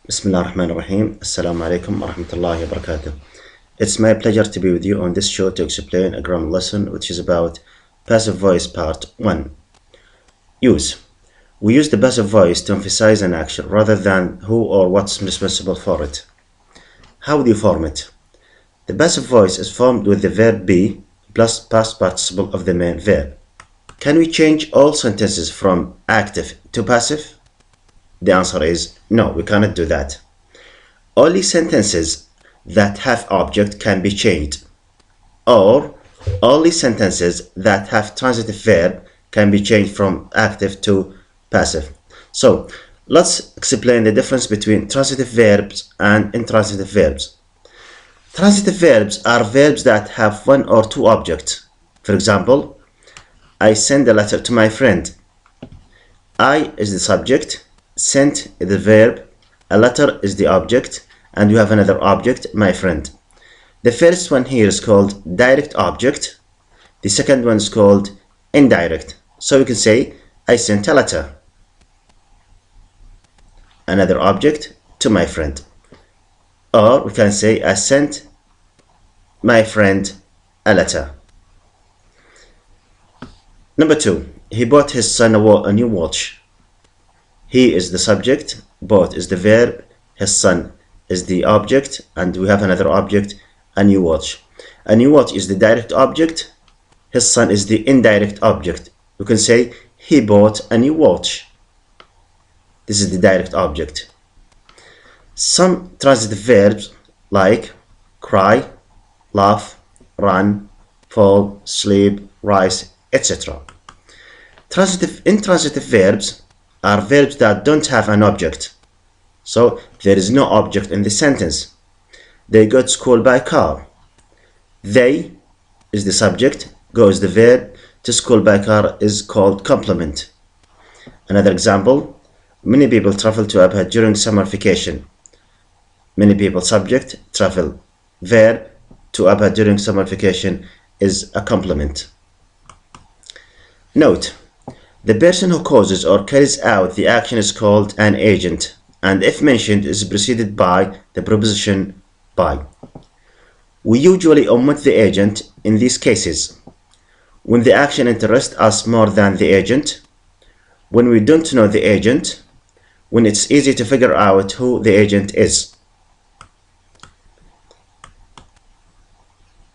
Bismillahirrahmanirrahim. Assalamu alaikum wa rahmatullahi wa barakatuh. It's my pleasure to be with you on this show to explain a grammar lesson which is about passive voice part 1. Use. We use the passive voice to emphasize an action rather than who or what's responsible for it. How do you form it? The passive voice is formed with the verb be plus past participle of the main verb. Can we change all sentences from active to passive? The answer is no, we cannot do that. Only sentences that have object can be changed, or only sentences that have transitive verb can be changed from active to passive. So let's explain the difference between transitive verbs and intransitive verbs. Transitive verbs are verbs that have one or two objects. For example, I send a letter to my friend. I is the subject, sent is the verb, a letter is the object, and you have another object, my friend. The first one here is called direct object. The second one is called indirect. So you can say, I sent a letter. Another object to my friend. Or we can say, I sent my friend a letter. Number 2, he bought his son a new watch. He is the subject, bought is the verb, his son is the object, and we have another object, a new watch. A new watch is the direct object, his son is the indirect object. We can say, he bought a new watch. This is the direct object. Some transitive verbs like cry, laugh, run, fall, sleep, rise, etc. Intransitive verbs are verbs that don't have an object. So there is no object in the sentence. They go to school by car. They is the subject, go is the verb, to school by car is called complement. Another example, many people travel to Abha during summer vacation. Many people subject, travel, verb, to Abha during summer vacation is a complement. Note, the person who causes or carries out the action is called an agent, and if mentioned is preceded by the preposition by. We usually omit the agent in these cases: when the action interests us more than the agent, when we don't know the agent, when it's easy to figure out who the agent is.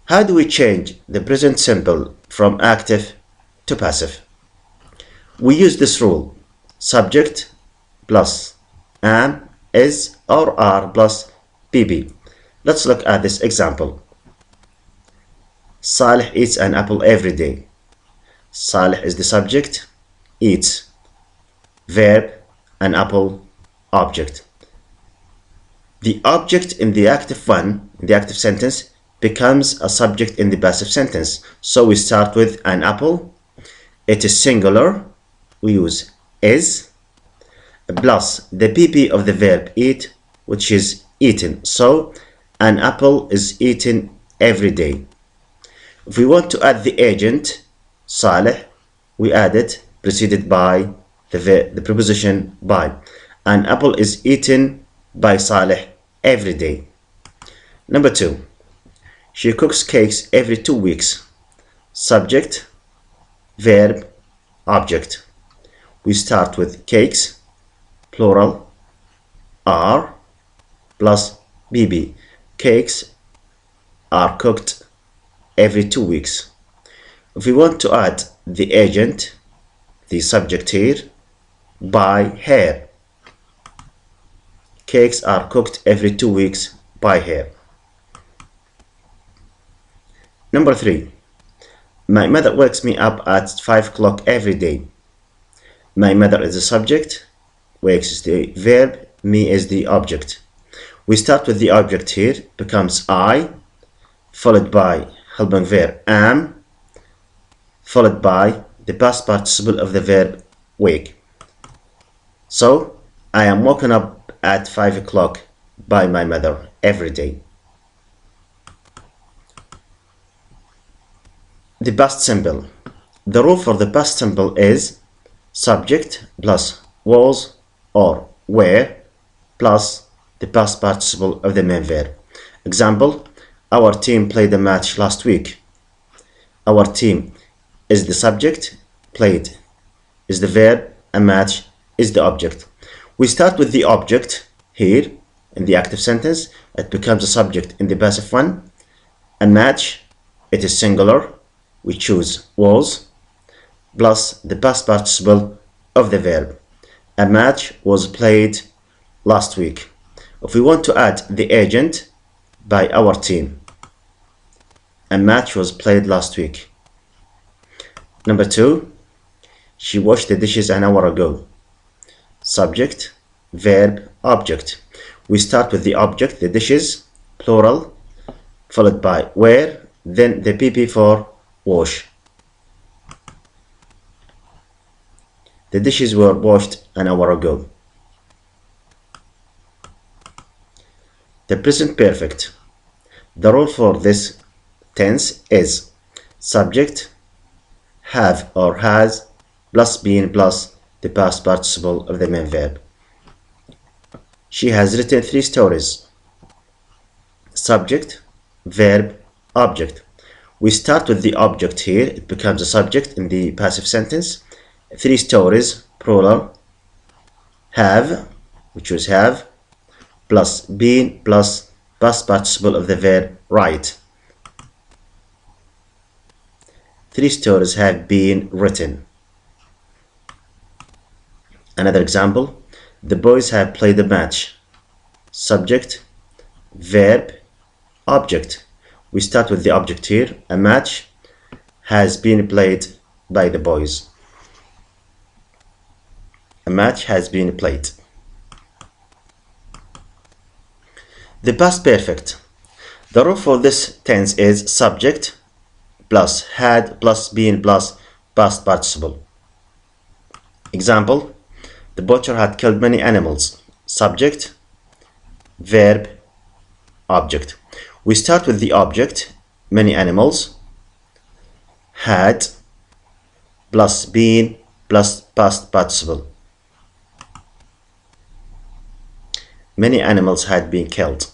How do we change the present simple from active to passive? We use this rule: subject plus am, is, or are plus bb. Let's look at this example. Salih eats an apple every day. Salih is the subject, eats, verb, an apple, object. The object in the active one, in the active sentence, becomes a subject in the passive sentence. So we start with an apple. It is singular. We use is plus the pp of the verb eat, which is eaten. So an apple is eaten every day. If we want to add the agent Salih, we add it preceded by the preposition by. An apple is eaten by Salih every day. Number 2, she cooks cakes every 2 weeks. Subject, verb, object. We start with cakes, plural, are, plus bb. Cakes are cooked every 2 weeks. If we want to add the agent, the subject here, by her. Cakes are cooked every 2 weeks by her. Number 3, my mother wakes me up at 5 o'clock every day. My mother is the subject, wakes is the verb, me is the object. We start with the object here, becomes I, followed by helping verb am, followed by the past participle of the verb wake. So, I am woken up at 5 o'clock by my mother every day. The past simple. The rule for the past simple is subject plus was or were plus the past participle of the main verb. Example, our team played a match last week. Our team is the subject, played is the verb, a match is the object. We start with the object here in the active sentence. It becomes a subject in the passive one. A match, it is singular. We choose was, plus the past participle of the verb. A match was played last week. If we want to add the agent, by our team, a match was played last week. Number 2, she washed the dishes an hour ago. Subject, verb, object. We start with the object, the dishes, plural, followed by where, then the PP for wash. The dishes were washed an hour ago. The present perfect. The rule for this tense is subject, have or has, plus been plus the past participle of the main verb. She has written 3 stories. Subject, verb, object. We start with the object here. It becomes a subject in the passive sentence. 3 stories, plural. Have, we choose have, plus been plus past participle of the verb write. 3 stories have been written. Another example, the boys have played a match. Subject, verb, object. We start with the object here. A match has been played by the boys. A match has been played. The past perfect. The rule for this tense is subject plus had plus been plus past participle. Example, the butcher had killed many animals. Subject, verb, object. We start with the object, many animals, had plus been plus past participle. Many animals had been killed.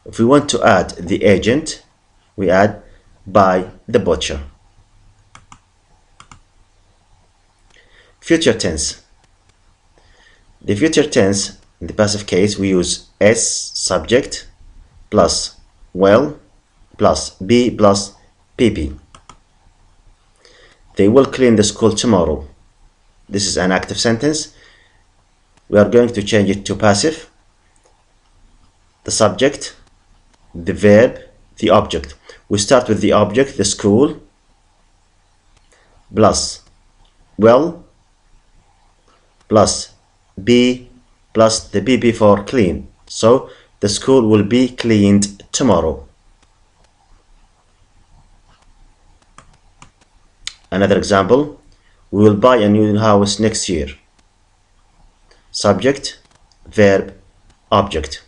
If we want to add the agent, we add by the butcher. Future tense. The future tense, in the passive case, we use S subject plus will plus be plus PP. They will clean the school tomorrow. This is an active sentence. We are going to change it to passive. The subject, the verb, the object. We start with the object, the school, plus will, plus be, plus the PP for clean. So the school will be cleaned tomorrow. Another example, we will buy a new house next year. Subject, verb, object.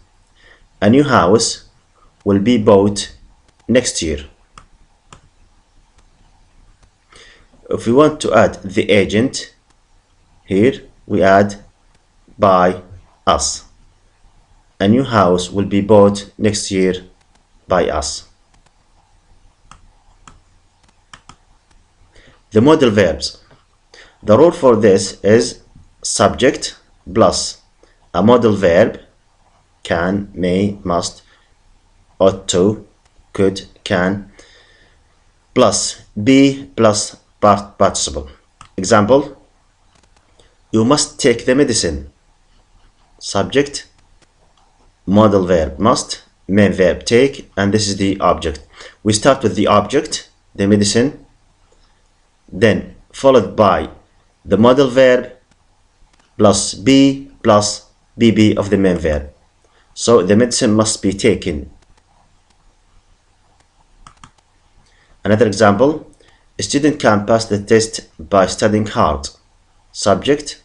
A new house will be bought next year. If we want to add the agent, here we add by us. A new house will be bought next year by us. The modal verbs. The rule for this is subject plus a modal verb, can, may, must, ought to, could, can, plus be plus participle. Example, you must take the medicine. Subject, modal verb must, main verb take, and this is the object. We start with the object, the medicine, then followed by the modal verb plus be plus bb of the main verb. So the medicine must be taken. Another example, a student can pass the test by studying hard. Subject,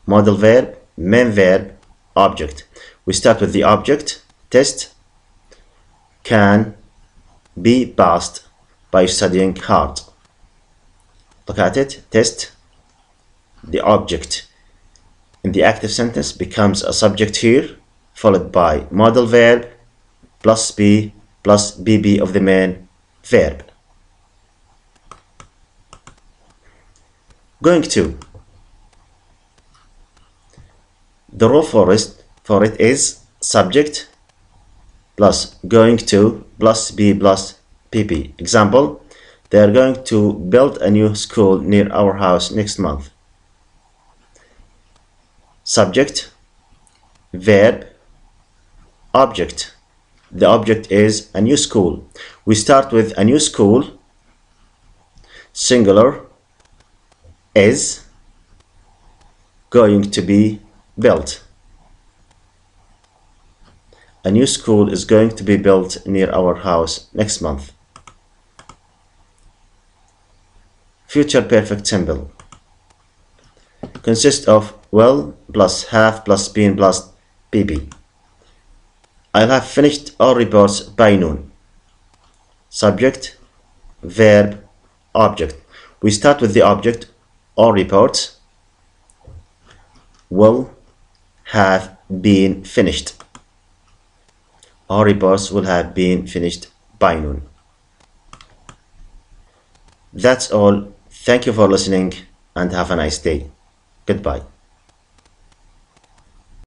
modal verb, main verb, object. We start with the object, test, can be passed by studying hard. Look at it, test, the object in the active sentence becomes a subject here, followed by modal verb plus be plus bb of the main verb. Going to. The rule for it is subject plus going to plus be plus pp. Example, they are going to build a new school near our house next month. Subject, verb, object. The object is a new school. We start with a new school, singular, is going to be built. A new school is going to be built near our house next month. Future perfect simple consists of will plus have plus been plus bb. I'll have finished all reports by noon. Subject, verb, object. We start with the object, all reports will have been finished. All reports will have been finished by noon. That's all. Thank you for listening and have a nice day. Goodbye.